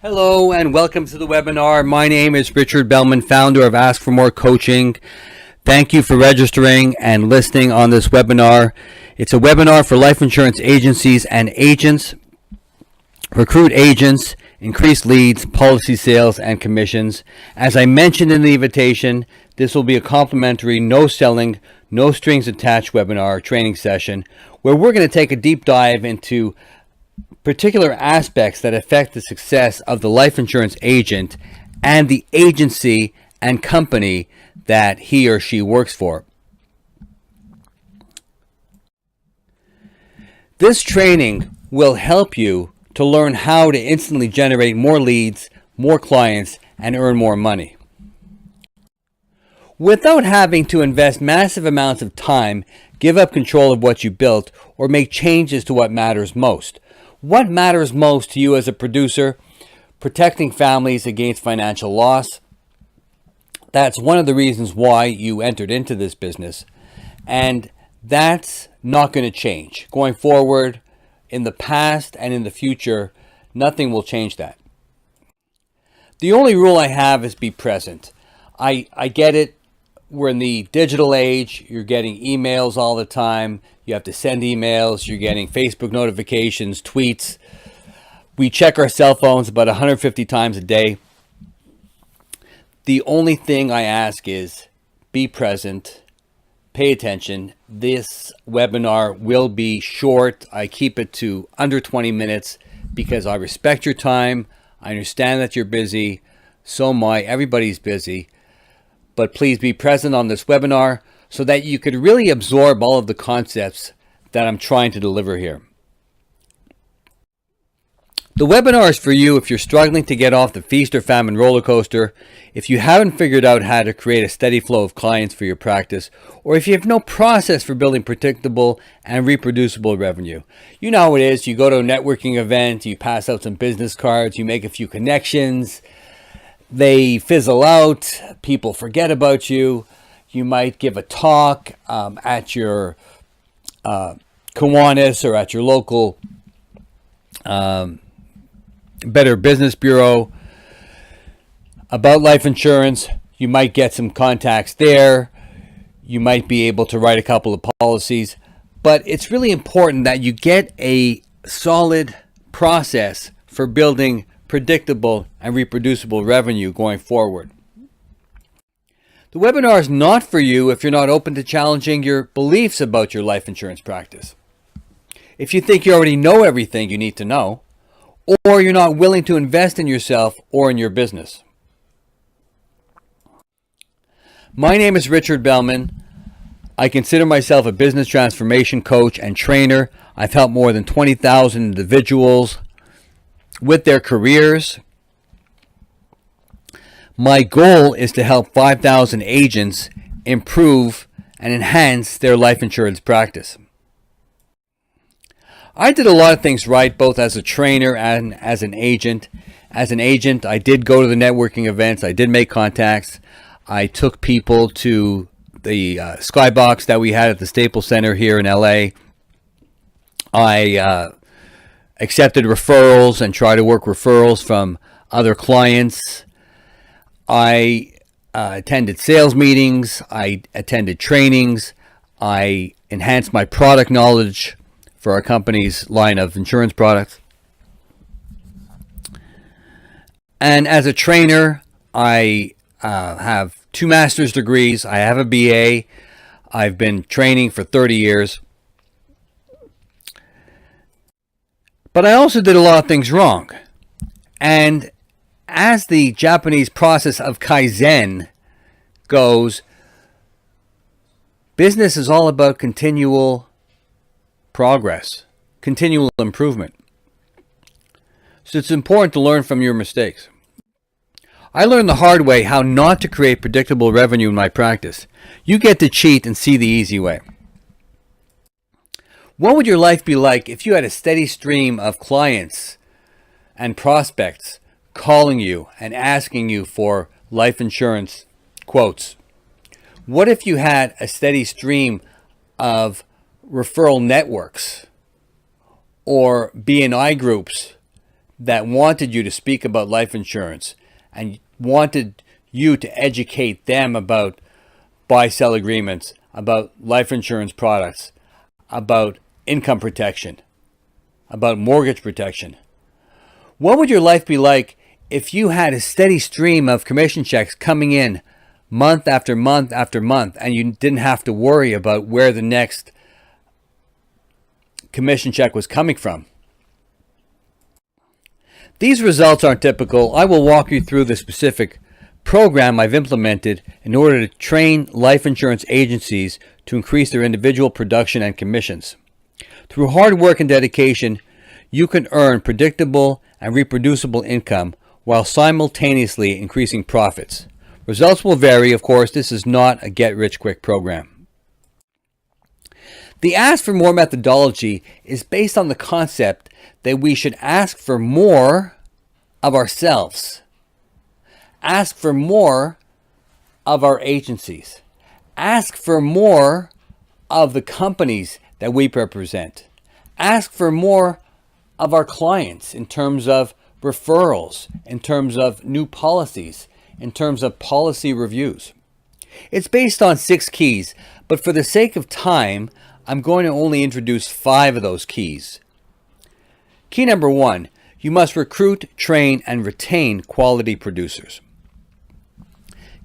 Hello and welcome to the webinar. My name is Richard Bellman, founder of Ask for More Coaching. Thank you for registering and listening on this webinar. It's a webinar for life insurance agencies and agents. Recruit agents, increase leads, policy sales, and commissions. As I mentioned in the invitation, this will be a complimentary, no selling, no strings attached webinar training session where we're going to take a deep dive into particular aspects that affect the success of the life insurance agent and the agency and company that he or she works for. This training will help you to learn how to instantly generate more leads, more clients, and earn more money without having to invest massive amounts of time, give up control of what you built, or make changes to what matters most. What matters most to you as a producer? Protecting families against financial loss. That's one of the reasons why you entered into this business. And that's not going to change. Going forward, in the past and in the future, nothing will change that. The only rule I have is be present. I get it. We're in the digital age. You're getting emails all the time. You have to send emails. You're getting Facebook notifications, tweets. We check our cell phones about 150 times a day. The only thing I ask is be present, pay attention. This webinar will be short. I keep it to under 20 minutes because I respect your time. I understand that you're busy. So am I. Everybody's busy. But please be present on this webinar so that you could really absorb all of the concepts that I'm trying to deliver here. The webinar is for you if you're struggling to get off the feast or famine roller coaster, if you haven't figured out how to create a steady flow of clients for your practice, or if you have no process for building predictable and reproducible revenue. You know how it is. You go to a networking event, you pass out some business cards, you make a few connections, they fizzle out, people forget about you. You might give a talk at your Kiwanis or at your local Better Business Bureau about life insurance. You might get some contacts there. You might be able to write a couple of policies. But it's really important that you get a solid process for building predictable and reproducible revenue going forward. The webinar is not for you if you're not open to challenging your beliefs about your life insurance practice. If you think you already know everything you need to know, or you're not willing to invest in yourself or in your business. My name is Richard Bellman. I consider myself a business transformation coach and trainer. I've helped more than 20,000 individuals with their careers. My goal is to help 5,000 agents improve and enhance their life insurance practice. I did a lot of things right, both as a trainer and as an agent. As an agent, I did go to the networking events. I did make contacts. I took people to the Skybox that we had at the Staples Center here in LA. I accepted referrals and tried to work referrals from other clients. I attended sales meetings. I attended trainings. I enhanced my product knowledge for our company's line of insurance products. And as a trainer, I have 2 master's degrees. I have a BA. I've been training for 30 years. But I also did a lot of things wrong. And as the Japanese process of Kaizen goes, business is all about continual progress, continual improvement. So it's important to learn from your mistakes. I learned the hard way how not to create predictable revenue in my practice. You get to cheat and see the easy way. What would your life be like if you had a steady stream of clients and prospects calling you and asking you for life insurance quotes? What if you had a steady stream of referral networks or BNI groups that wanted you to speak about life insurance and wanted you to educate them about buy-sell agreements, about life insurance products, about income protection, about mortgage protection. What would your life be like if you had a steady stream of commission checks coming in month after month after month, and you didn't have to worry about where the next commission check was coming from? These results aren't typical. I will walk you through the specific program I've implemented in order to train life insurance agencies to increase their individual production and commissions. Through hard work and dedication, you can earn predictable and reproducible income while simultaneously increasing profits. Results will vary, of course. This is not a get-rich-quick program. The Ask for More methodology is based on the concept that we should ask for more of ourselves. Ask for more of our agencies. Ask for more of the companies that we represent. Ask for more of our clients in terms of referrals, in terms of new policies, in terms of policy reviews. It's based on 6 keys, but for the sake of time, I'm going to only introduce 5 of those keys. Key number 1, you must recruit, train, and retain quality producers.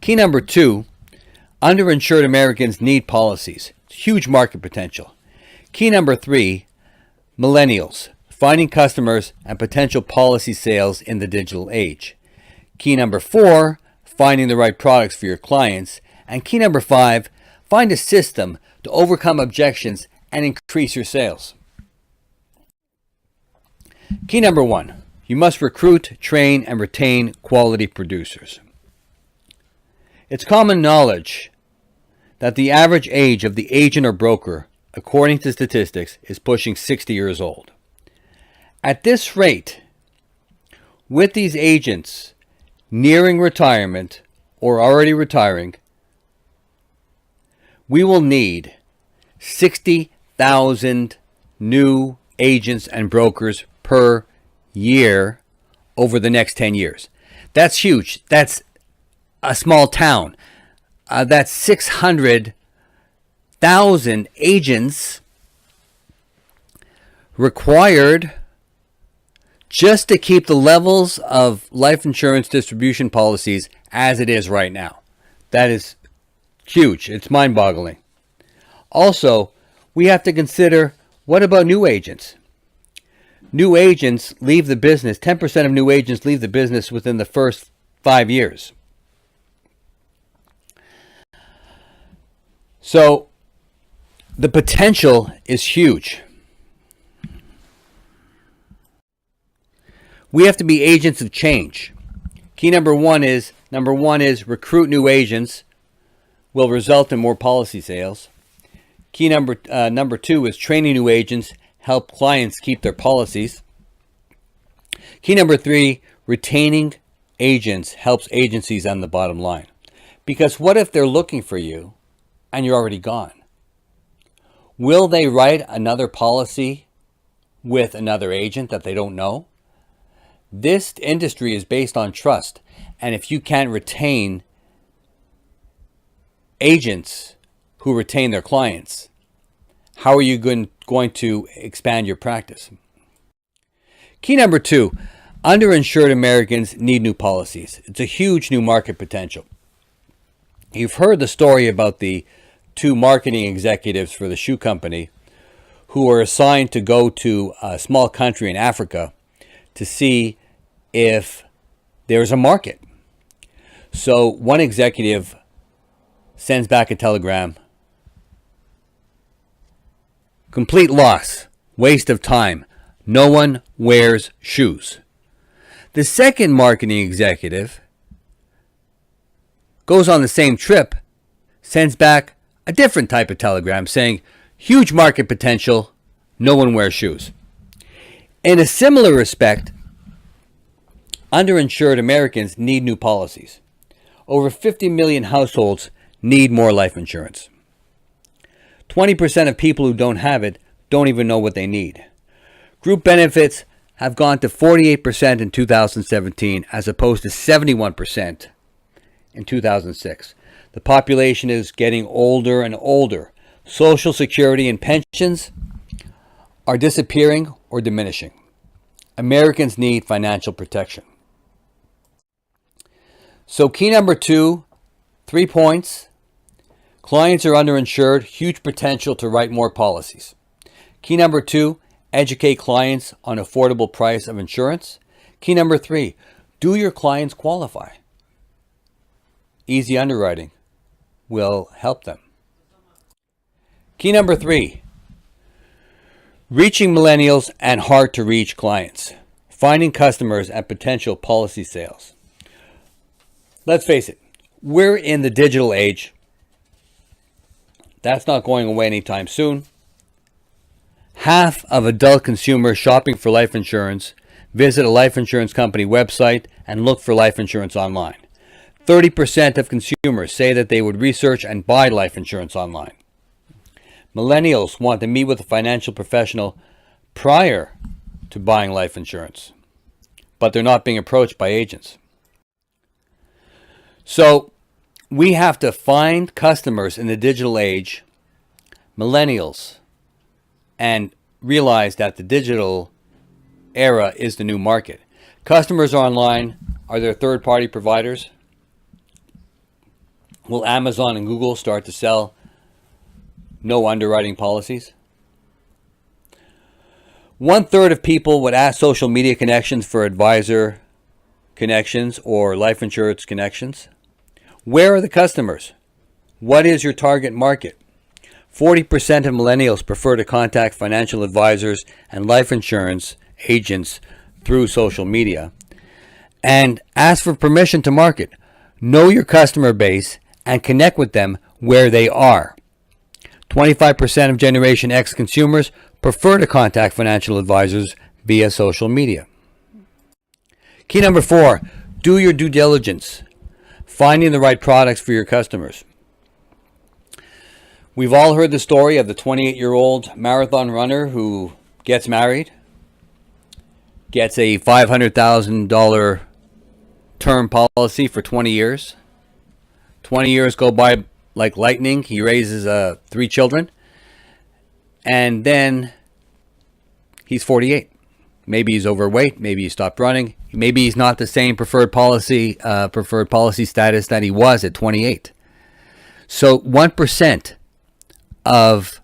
Key number 2, underinsured Americans need policies. Huge market potential. Key number 3, millennials, finding customers and potential policy sales in the digital age. Key number 4, finding the right products for your clients. And key number 5, find a system to overcome objections and increase your sales. Key number 1, you must recruit, train, and retain quality producers. It's common knowledge that the average age of the agent or broker, according to statistics, is pushing 60 years old. At this rate, with these agents nearing retirement or already retiring, we will need 60,000 new agents and brokers per year over the next 10 years. That's huge. That's a small town. That's 600,000 agents required just to keep the levels of life insurance distribution policies as it is right now. That is huge. It's mind-boggling. Also, we have to consider, what about new agents? New agents leave the business. 10% of new agents leave the business within the first 5 years. So the potential is huge. We have to be agents of change. Key number one is recruit new agents will result in more policy sales. Key number 2 is training new agents, help clients keep their policies. Key number 3, retaining agents helps agencies on the bottom line. Because what if they're looking for you and you're already gone? Will they write another policy with another agent that they don't know? This industry is based on trust. And if you can't retain agents who retain their clients, how are you going to expand your practice? Key number 2, underinsured Americans need new policies. It's a huge new market potential. You've heard the story about the 2 marketing executives for the shoe company who were assigned to go to a small country in Africa to see if there's a market. So one executive sends back a telegram: complete loss, waste of time, no one wears shoes. The second marketing executive goes on the same trip, sends back a different type of telegram saying, huge market potential, no one wears shoes. In a similar respect, underinsured Americans need new policies. Over 50 million households need more life insurance. 20% of people who don't have it don't even know what they need. Group benefits have gone to 48% in 2017 as opposed to 71% in 2006. The population is getting older and older. Social Security and pensions are disappearing or diminishing. Americans need financial protection. So key number 2, 3 points. Clients are underinsured, huge potential to write more policies. Key number 2, educate clients on affordable price of insurance. Key number 3, do your clients qualify? Easy underwriting will help them. Key number 3, reaching millennials and hard to reach clients. Finding customers and potential policy sales. Let's face it, we're in the digital age. That's not going away anytime soon. Half of adult consumers shopping for life insurance visit a life insurance company website and look for life insurance online. 30% of consumers say that they would research and buy life insurance online. Millennials want to meet with a financial professional prior to buying life insurance, but they're not being approached by agents. So we have to find customers in the digital age, millennials, and realize that the digital era is the new market. Customers are online. Are there third-party providers? Will Amazon and Google start to sell no underwriting policies? 1/3 of people would ask social media connections for advisor connections or life insurance connections. Where are the customers? What is your target market? 40% of millennials prefer to contact financial advisors and life insurance agents through social media. And ask for permission to market. Know your customer base and connect with them where they are. 25% of Generation X consumers prefer to contact financial advisors via social media. Key number 4, do your due diligence. Finding the right products for your customers. We've all heard the story of the 28-year-old marathon runner who gets married, gets a $500,000 term policy for 20 years. 20 years go by like lightning. He raises 3 children. And then he's 48. Maybe he's overweight. Maybe he stopped running. Maybe he's not the same preferred policy status that he was at 28. So 1% of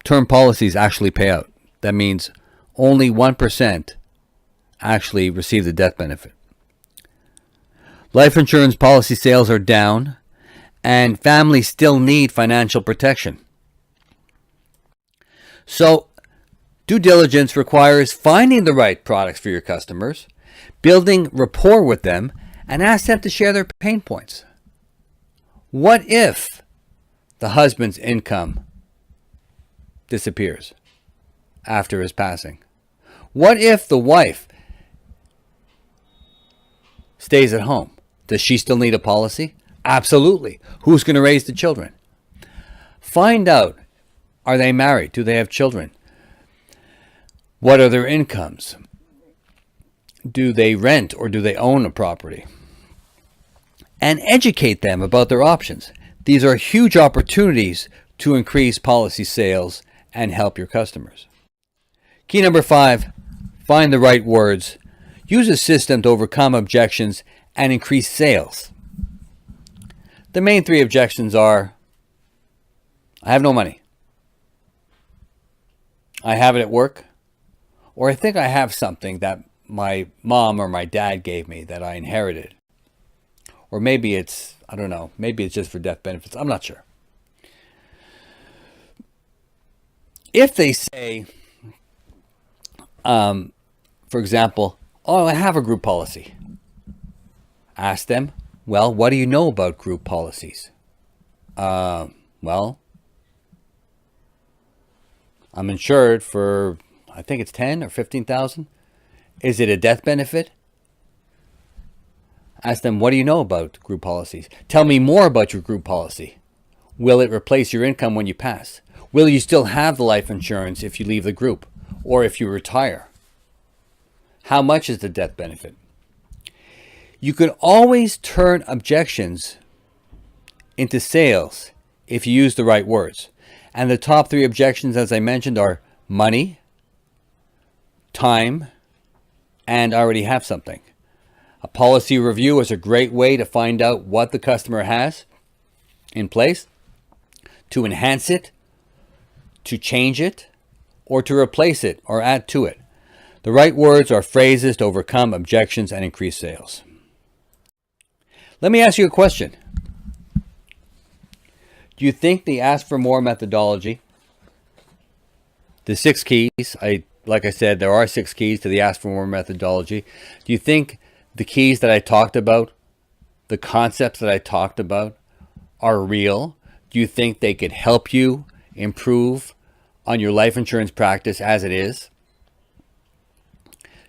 term policies actually pay out. That means only 1% actually receive the death benefit. Life insurance policy sales are down, and families still need financial protection. So due diligence requires finding the right products for your customers, building rapport with them, and ask them to share their pain points. What if the husband's income disappears after his passing? What if the wife stays at home? Does she still need a policy? Absolutely. Who's going to raise the children? Find out, are they married? Do they have children? What are their incomes? Do they rent or do they own a property? And educate them about their options. These are huge opportunities to increase policy sales and help your customers. Key number 5, find the right words. Use a system to overcome objections and increase sales. The main 3 objections are, I have no money. I have it at work. Or I think I have something that my mom or my dad gave me that I inherited. Or maybe it's, I don't know, maybe it's just for death benefits. I'm not sure. If they say, for example, oh, I have a group policy. Ask them, well, what do you know about group policies? Well, I'm insured for, I think it's 10 or 15,000. Is it a death benefit? Ask them, what do you know about group policies? Tell me more about your group policy. Will it replace your income when you pass? Will you still have the life insurance if you leave the group or if you retire? How much is the death benefit? You can always turn objections into sales if you use the right words. And the top 3 objections, as I mentioned, are money, time, and I already have something. A policy review is a great way to find out what the customer has in place, to enhance it, to change it, or to replace it or add to it. The right words are phrases to overcome objections and increase sales. Let me ask you a question. Do you think the Ask for More methodology, the 6 keys, like I said, there are 6 keys to the Ask for More methodology. Do you think the keys that I talked about, the concepts that I talked about, are real? Do you think they could help you improve on your life insurance practice as it is?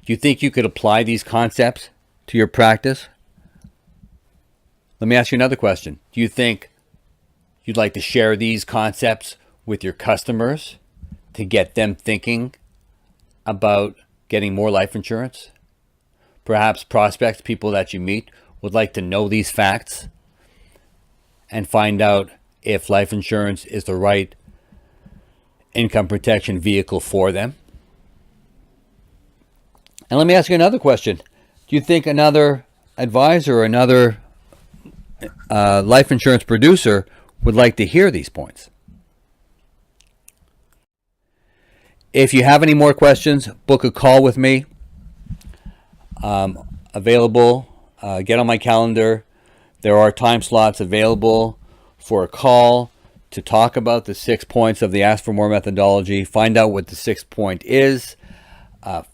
Do you think you could apply these concepts to your practice? Let me ask you another question. Do you think you'd like to share these concepts with your customers to get them thinking about getting more life insurance? Perhaps prospects, people that you meet, would like to know these facts and find out if life insurance is the right income protection vehicle for them. And let me ask you another question. Do you think another advisor or another life insurance producer would like to hear these points? If you have any more questions, book a call with me. Available. Get on my calendar. There are time slots available for a call to talk about the 6 points of the Ask for More methodology. Find out what the 6th point is.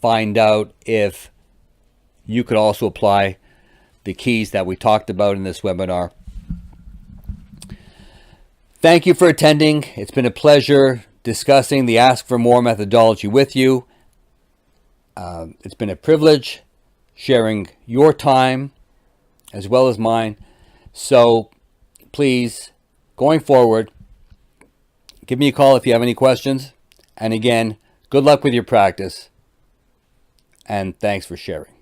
Find out if you could also apply the keys that we talked about in this webinar. Thank you for attending. It's been a pleasure discussing the Ask for More methodology with you. It's been a privilege sharing your time as well as mine. So please, going forward, give me a call if you have any questions. And again, good luck with your practice. And thanks for sharing.